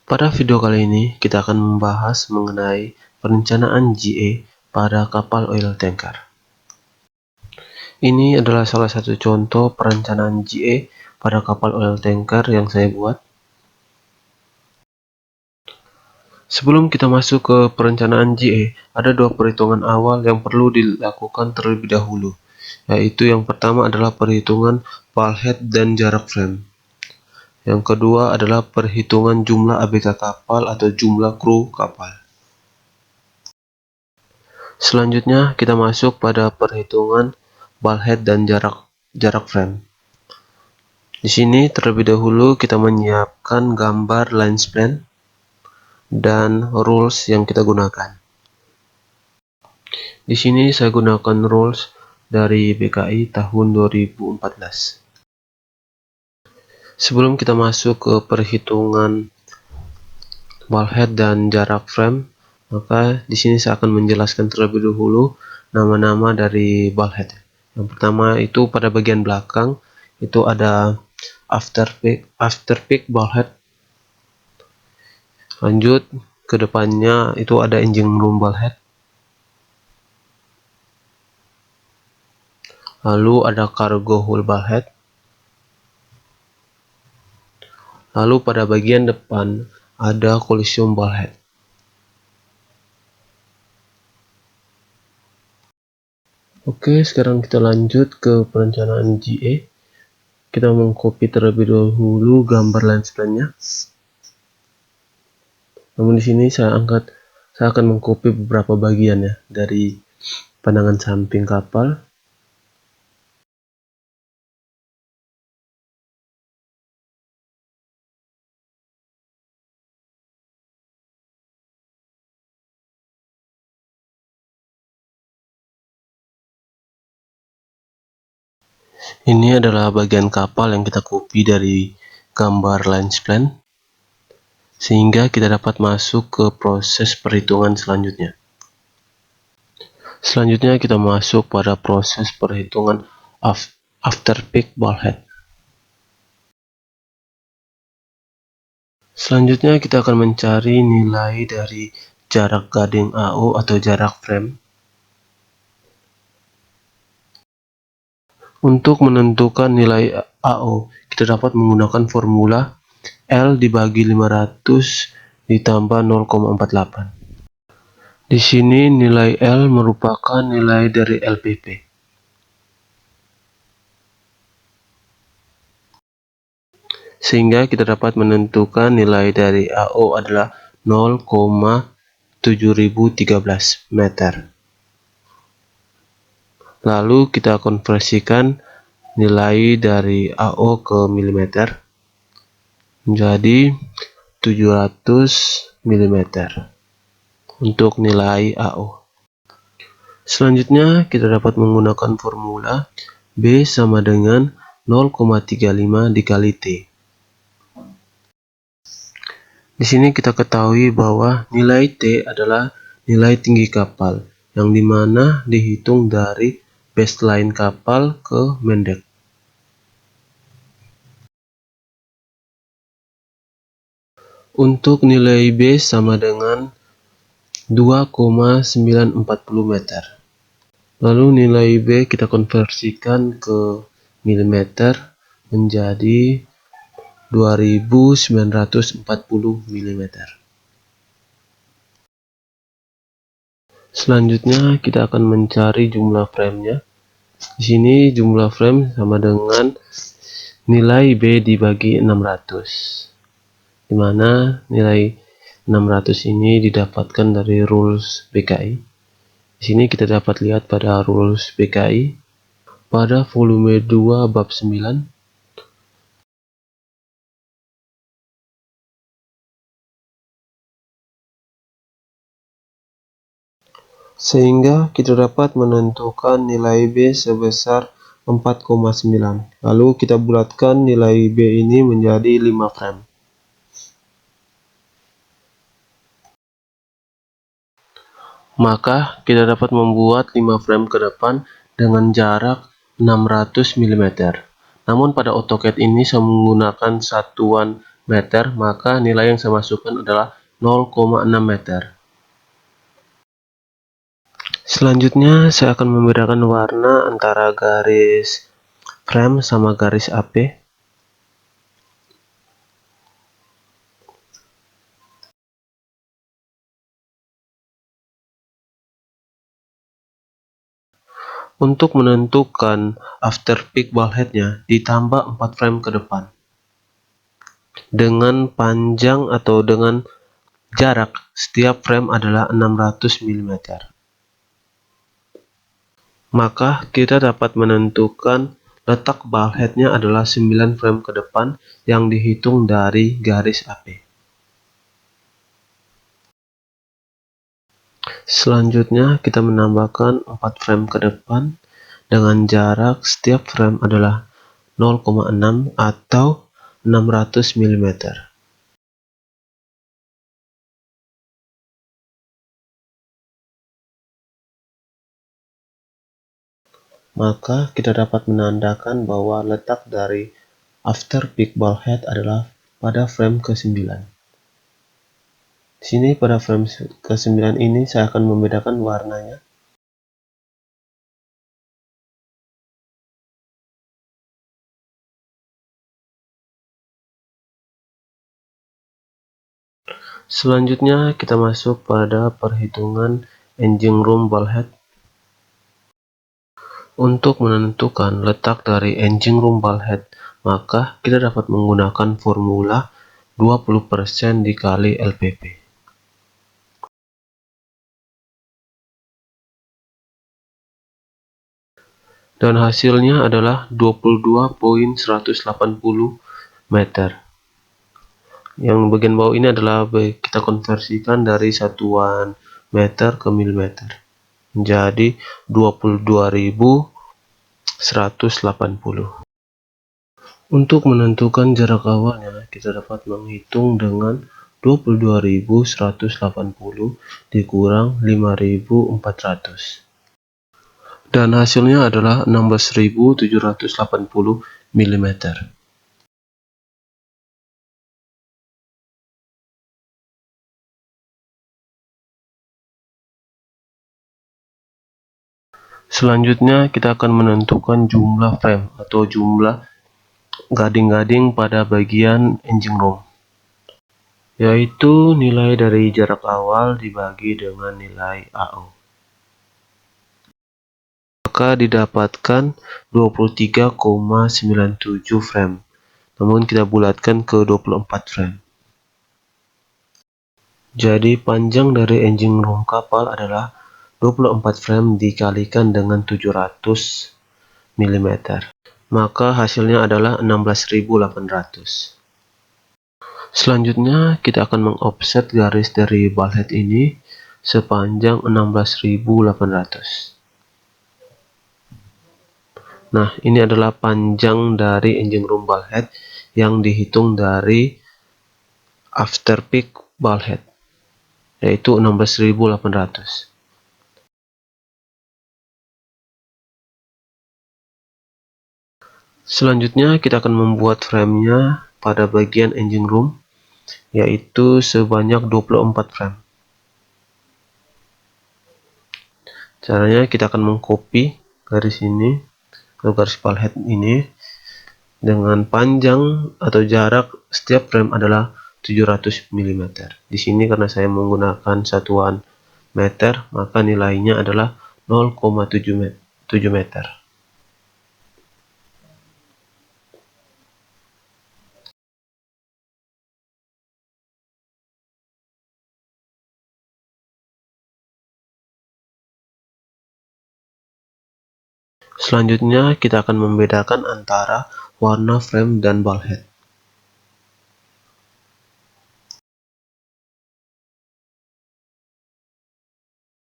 Pada video kali ini, kita akan membahas mengenai perencanaan GA pada kapal oil tanker. Ini adalah salah satu contoh perencanaan GA pada kapal oil tanker yang saya buat. Sebelum kita masuk ke perencanaan GA, ada dua perhitungan awal yang perlu dilakukan terlebih dahulu, yaitu yang pertama adalah perhitungan bulkhead dan jarak frame. Yang kedua adalah perhitungan jumlah ABK kapal atau jumlah kru kapal. Selanjutnya kita masuk pada perhitungan bulkhead dan jarak frame. Di sini terlebih dahulu kita menyiapkan gambar line span dan rules yang kita gunakan. Di sini saya gunakan rules dari BKI tahun 2014. Sebelum kita masuk ke perhitungan bulkhead dan jarak frame, maka di sini saya akan menjelaskan terlebih dahulu nama-nama dari bulkhead. Yang pertama itu pada bagian belakang itu ada after peak bulkhead. Lanjut ke depannya itu ada engine room bulkhead. Lalu ada cargo hold bulkhead. Lalu pada bagian depan ada collision bulkhead. Oke, sekarang kita lanjut ke perencanaan GA. Kita mengcopy terlebih dahulu gambar line span-nya. Namun di sini saya akan mengcopy beberapa bagian ya dari pandangan samping kapal. Ini adalah bagian kapal yang kita copy dari gambar line span, sehingga kita dapat masuk ke proses perhitungan selanjutnya. Selanjutnya kita masuk pada proses perhitungan after peak bulkhead. Selanjutnya kita akan mencari nilai dari jarak guiding AO atau jarak frame. Untuk menentukan nilai AO, kita dapat menggunakan formula L dibagi 500 ditambah 0,48. Di sini nilai L merupakan nilai dari LPP. Sehingga kita dapat menentukan nilai dari AO adalah 0,7013 meter. Lalu kita konversikan nilai dari AO ke milimeter menjadi 700 mm untuk nilai AO. Selanjutnya kita dapat menggunakan formula B sama dengan 0,35 dikali T. Di sini kita ketahui bahwa nilai T adalah nilai tinggi kapal, yang dimana dihitung dari baseline kapal ke main deck. Untuk nilai B sama dengan 2,940 meter. Lalu nilai B kita konversikan ke milimeter menjadi 2940 mm. Selanjutnya kita akan mencari jumlah frame-nya. Di sini jumlah frame sama dengan nilai B dibagi 600. Di mana nilai 600 ini didapatkan dari rules BKI. Di sini kita dapat lihat pada rules BKI pada volume 2 bab 9. Sehingga kita dapat menentukan nilai B sebesar 4,9. Lalu kita bulatkan nilai B ini menjadi 5 frame. Maka kita dapat membuat 5 frame ke depan dengan jarak 600 mm. Namun pada AutoCAD ini saya menggunakan satuan meter, maka nilai yang saya masukkan adalah 0,6 meter. Selanjutnya saya akan membedakan warna antara garis frame sama garis AP. Untuk menentukan after peak ball head-nya, ditambah 4 frame ke depan. Dengan panjang atau dengan jarak, setiap frame adalah 600 mm. Maka kita dapat menentukan letak ball head-nya adalah 9 frame ke depan yang dihitung dari garis AP. Selanjutnya kita menambahkan 4 frame ke depan dengan jarak setiap frame adalah 0,6 atau 600 mm. Maka kita dapat menandakan bahwa letak dari after peak ball head adalah pada frame ke-9. Di sini pada frame ke-9 ini saya akan membedakan warnanya. Selanjutnya kita masuk pada perhitungan engine room ball head. Untuk menentukan letak dari engine room ball head, maka kita dapat menggunakan formula 20% dikali LPP. Dan hasilnya adalah 22,180 meter. Yang bagian bawah ini adalah kita konversikan dari satuan meter ke milimeter. Menjadi 22.180. Untuk menentukan jarak awalnya, kita dapat menghitung dengan 22.180 dikurang 5.400. Dan hasilnya adalah 16.780 mm. Selanjutnya kita akan menentukan jumlah frame atau jumlah gading-gading pada bagian engine room, yaitu nilai dari jarak awal dibagi dengan nilai AO. Maka didapatkan 23,97 frame, namun kita bulatkan ke 24 frame. Jadi panjang dari engine room kapal adalah 24 frame dikalikan dengan 700 mm. Maka hasilnya adalah 16.800. Selanjutnya kita akan mengofset garis dari ball head ini sepanjang 16.800. Nah, ini adalah panjang dari engine room ball head yang dihitung dari after peak ball head, yaitu 16.800. Selanjutnya kita akan membuat framenya pada bagian engine room, yaitu sebanyak 24 frame. Caranya kita akan mengcopy garis ini atau garis ball head ini dengan panjang atau jarak setiap frame adalah 700 mm. Di sini karena saya menggunakan satuan meter, maka nilainya adalah 0,7 meter. Selanjutnya kita akan membedakan antara warna frame dan ball head.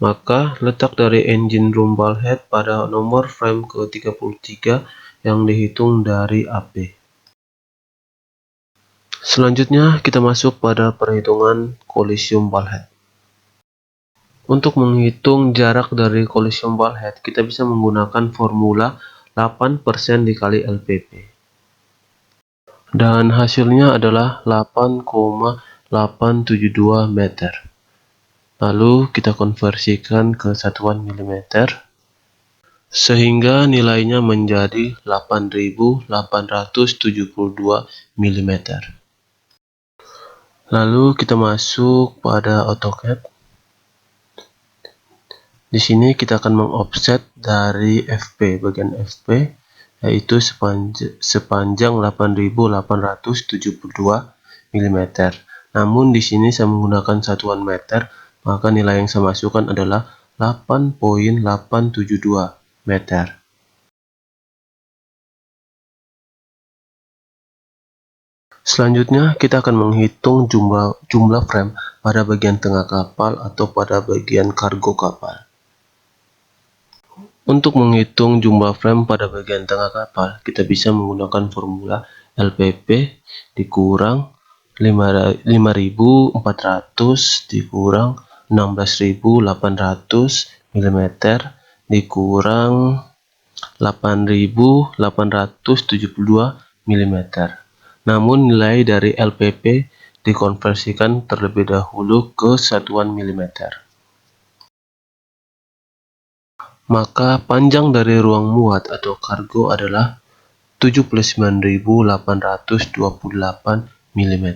Maka letak dari engine room ball head pada nomor frame ke-33 yang dihitung dari AP. Selanjutnya kita masuk pada perhitungan collision ball head. Untuk menghitung jarak dari collision ball head, kita bisa menggunakan formula 8% dikali LPP. Dan hasilnya adalah 8,872 meter. Lalu kita konversikan ke satuan milimeter, sehingga nilainya menjadi 8.872 mm. Lalu kita masuk pada AutoCAD. Di sini kita akan mengofset dari FP, bagian FP, yaitu sepanjang 8.872 mm. Namun di sini saya menggunakan satuan meter, maka nilai yang saya masukkan adalah 8.872 meter. Selanjutnya kita akan menghitung jumlah frame pada bagian tengah kapal atau pada bagian kargo kapal. Untuk menghitung jumlah frame pada bagian tengah kapal, kita bisa menggunakan formula LPP dikurang 5.400 dikurang 16.800 mm dikurang 8.872 mm. Namun nilai dari LPP dikonversikan terlebih dahulu ke satuan milimeter. Maka panjang dari ruang muat atau kargo adalah 79.828 mm.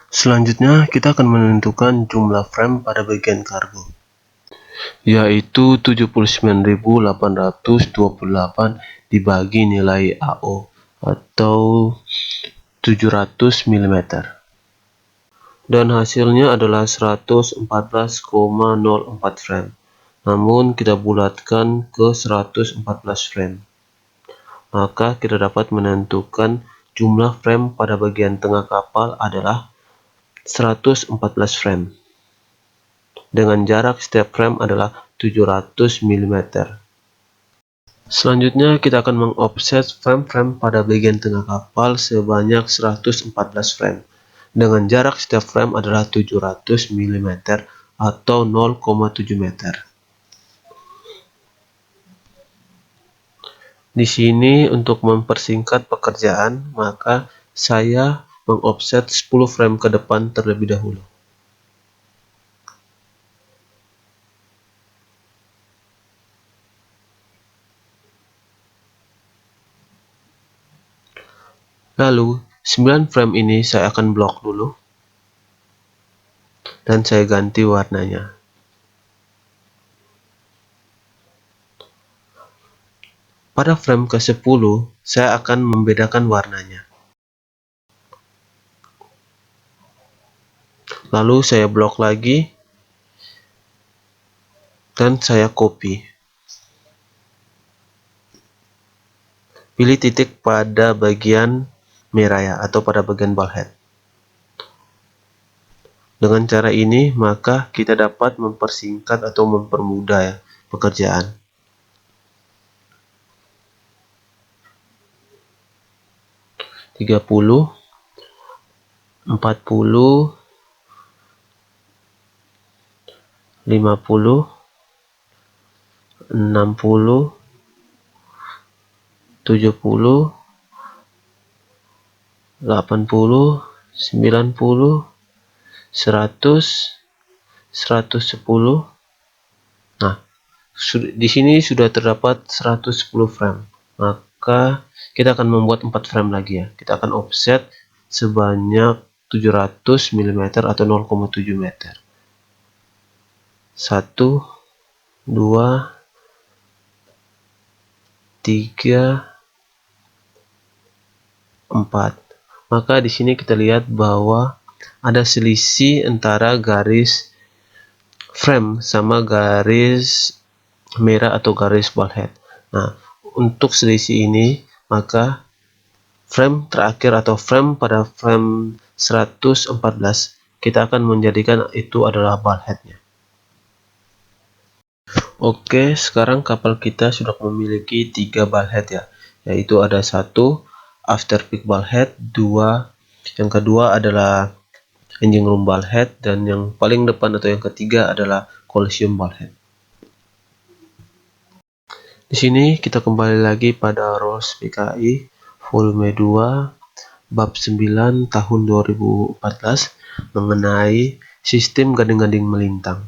Selanjutnya kita akan menentukan jumlah frame pada bagian kargo, yaitu 79.828 dibagi nilai AO atau 700 mm. Dan hasilnya adalah 114,04 frame. Namun kita bulatkan ke 114 frame. Maka kita dapat menentukan jumlah frame pada bagian tengah kapal adalah 114 frame. Dengan jarak setiap frame adalah 700 mm. Selanjutnya kita akan mengofset frame-frame pada bagian tengah kapal sebanyak 114 frame. Dengan jarak setiap frame adalah 700 mm atau 0,7 meter. Di sini untuk mempersingkat pekerjaan, maka saya mengofset 10 frame ke depan terlebih dahulu. Lalu 9 frame ini saya akan blok dulu dan saya ganti warnanya. Pada frame ke-10 saya akan membedakan warnanya. Lalu saya blok lagi dan saya copy. Pilih titik pada bagian merah ya, atau pada bagian ballhead. Dengan cara ini maka kita dapat mempersingkat atau mempermudah ya, pekerjaan. Tiga puluh, 40, 50, 60, 70, 80, 90, 100, 110. Nah, di sini sudah terdapat 110 frame. Maka kita akan membuat 4 frame lagi ya. Kita akan offset sebanyak 700 mm atau 0,7 meter. 1, 2, 3, 4. Maka di sini kita lihat bahwa ada selisih antara garis frame sama garis merah atau garis ballhead. Nah, untuk selisih ini maka frame terakhir atau frame pada frame 114 kita akan menjadikan itu adalah ballheadnya. Oke, sekarang kapal kita sudah memiliki 3 ballhead ya, yaitu ada 1 after peak ballhead, 2 yang kedua adalah engine room ballhead, dan yang paling depan atau yang ketiga adalah coliseum ballhead. Di sini kita kembali lagi pada Rolls PKI volume 2 bab 9 tahun 2014 mengenai sistem gading-gading melintang,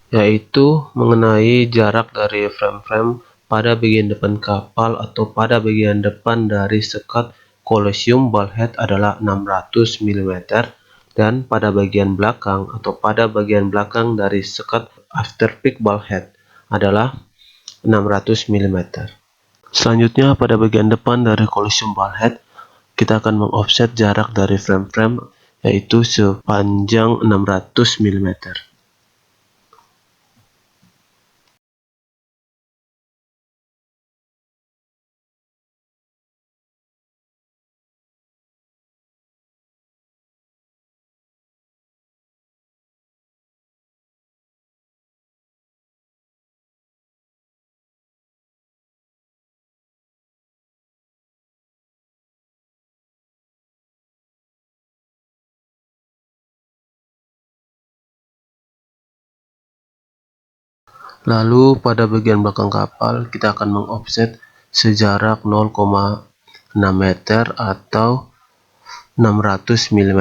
yaitu mengenai jarak dari frame-frame pada bagian depan kapal atau pada bagian depan dari sekat kolosium bulkhead adalah 600 mm dan pada bagian belakang atau pada bagian belakang dari sekat afterpeak bulkhead adalah 600 mm. Selanjutnya pada bagian depan dari kolosium bulkhead kita akan mengoffset jarak dari frame-frame yaitu sepanjang 600 mm. Lalu pada bagian belakang kapal kita akan mengoffset sejarak 0,6 meter atau 600 mm.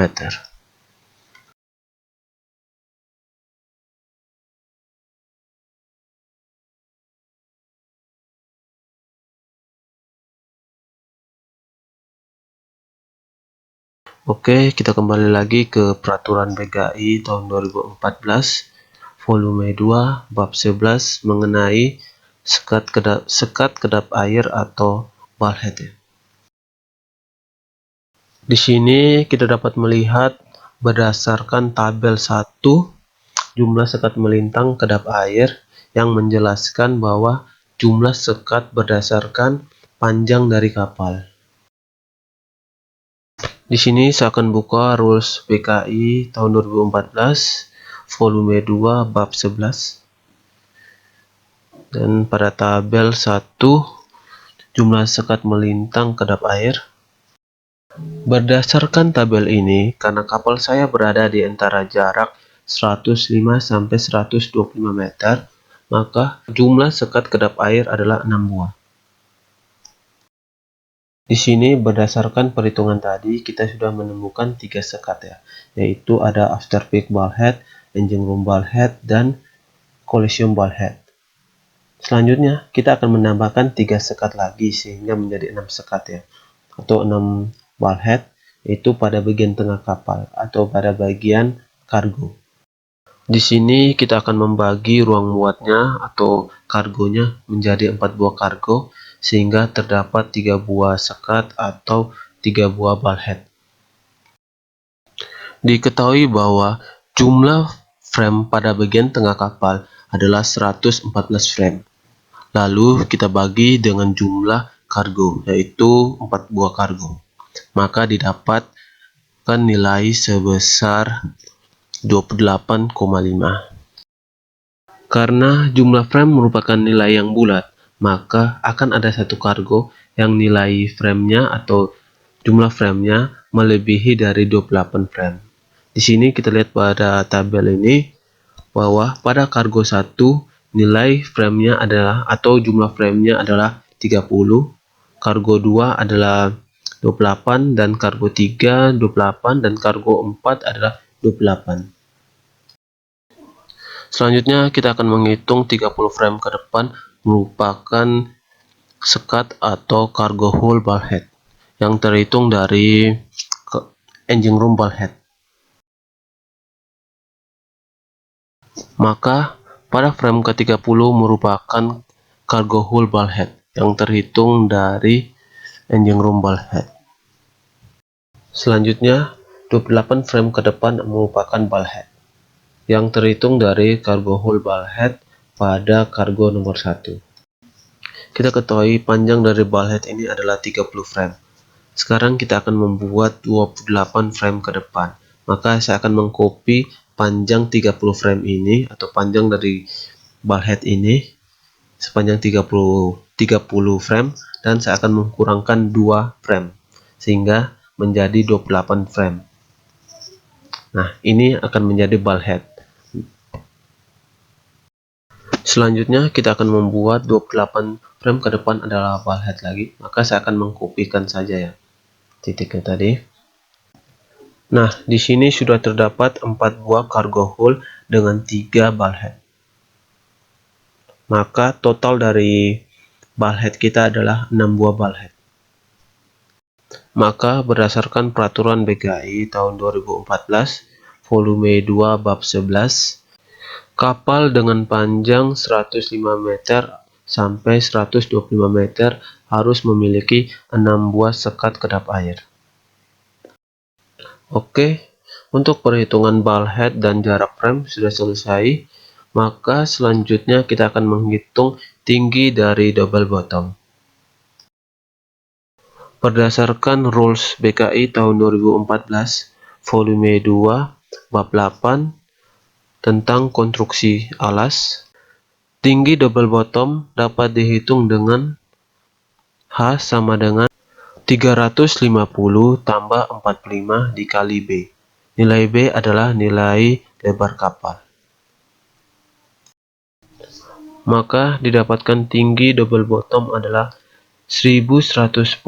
Oke, kita kembali lagi ke peraturan PGAI tahun 2014 volume 2 bab 11 mengenai sekat kedap air atau bulkhead. Di sini kita dapat melihat berdasarkan tabel 1 jumlah sekat melintang kedap air yang menjelaskan bahwa jumlah sekat berdasarkan panjang dari kapal. Di sini saya akan buka rules PKI tahun 2014 volume 2 bab 11. Dan pada tabel 1 jumlah sekat melintang kedap air. Berdasarkan tabel ini, karena kapal saya berada di antara jarak 105 sampai 125 meter, maka jumlah sekat kedap air adalah 6 buah. Di sini berdasarkan perhitungan tadi kita sudah menemukan 3 sekat ya, yaitu ada afterpeak bulkhead, engine room bulkhead, dan collision bulkhead. Selanjutnya kita akan menambahkan 3 sekat lagi sehingga menjadi 6 sekat ya, atau 6 bulkhead, yaitu pada bagian tengah kapal atau pada bagian kargo. Di sini kita akan membagi ruang muatnya atau kargonya menjadi 4 buah kargo sehingga terdapat 3 buah sekat atau 3 buah bulkhead. Diketahui bahwa jumlah frame pada bagian tengah kapal adalah 114 frame. Lalu kita bagi dengan jumlah kargo yaitu 4 buah kargo. Maka didapatkan nilai sebesar 28,5. Karena jumlah frame merupakan nilai yang bulat, maka akan ada satu kargo yang nilai framenya atau jumlah framenya melebihi dari 28 frame. Di sini kita lihat pada tabel ini bahwa pada kargo 1 nilai framenya adalah atau jumlah framenya adalah 30, kargo 2 adalah 28, dan kargo 3 28, dan kargo 4 adalah 28. Selanjutnya kita akan menghitung 30 frame ke depan merupakan sekat atau cargo hold bulkhead yang terhitung dari engine room bulkhead. Maka pada frame ke-30 merupakan cargo hold bulkhead yang terhitung dari engine room bulkhead. Selanjutnya 28 frame ke depan merupakan bulkhead yang terhitung dari cargo hold bulkhead pada kargo nomor 1. Kita ketahui panjang dari bulkhead ini adalah 30 frame. Sekarang kita akan membuat 28 frame ke depan. Maka saya akan mengcopy panjang 30 frame ini atau panjang dari bulkhead ini sepanjang 30 frame, dan saya akan mengkurangkan 2 frame sehingga menjadi 28 frame. Nah, ini akan menjadi bulkhead. Selanjutnya kita akan membuat 28 frame ke depan adalah bulkhead lagi, maka saya akan mengkopikan saja ya. titiknya tadi. Nah, di sini sudah terdapat 4 buah cargo hold dengan 3 bulkhead. Maka total dari bulkhead kita adalah 6 buah bulkhead. Maka berdasarkan peraturan BKI tahun 2014 volume 2 bab 11, kapal dengan panjang 105 meter sampai 125 meter harus memiliki 6 buah sekat kedap air. Oke, untuk perhitungan bulkhead dan jarak frame sudah selesai. Maka selanjutnya kita akan menghitung tinggi dari double bottom. Berdasarkan Rules BKI tahun 2014 volume 2 bab 8 tentang konstruksi alas, tinggi double bottom dapat dihitung dengan H sama dengan 350 tambah 45 dikali B. Nilai B adalah nilai lebar kapal. Maka didapatkan tinggi double bottom adalah 1110.5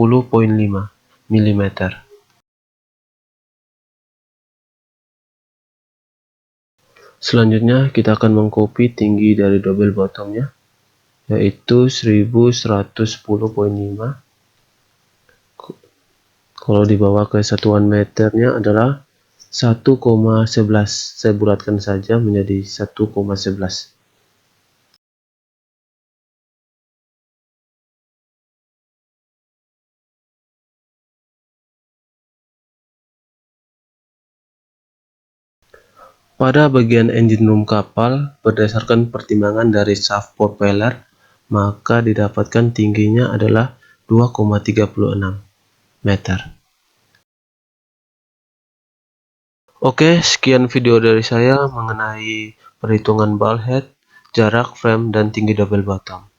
mm. Selanjutnya kita akan mengcopy tinggi dari double bottomnya, yaitu 1110.5. Kalau dibawa ke satuan meternya adalah 1,11. Saya bulatkan saja menjadi 1,11. Pada bagian engine room kapal, berdasarkan pertimbangan dari shaft propeller, maka didapatkan tingginya adalah 2,36 meter. Oke, sekian video dari saya mengenai perhitungan bulkhead, jarak frame, dan tinggi double bottom.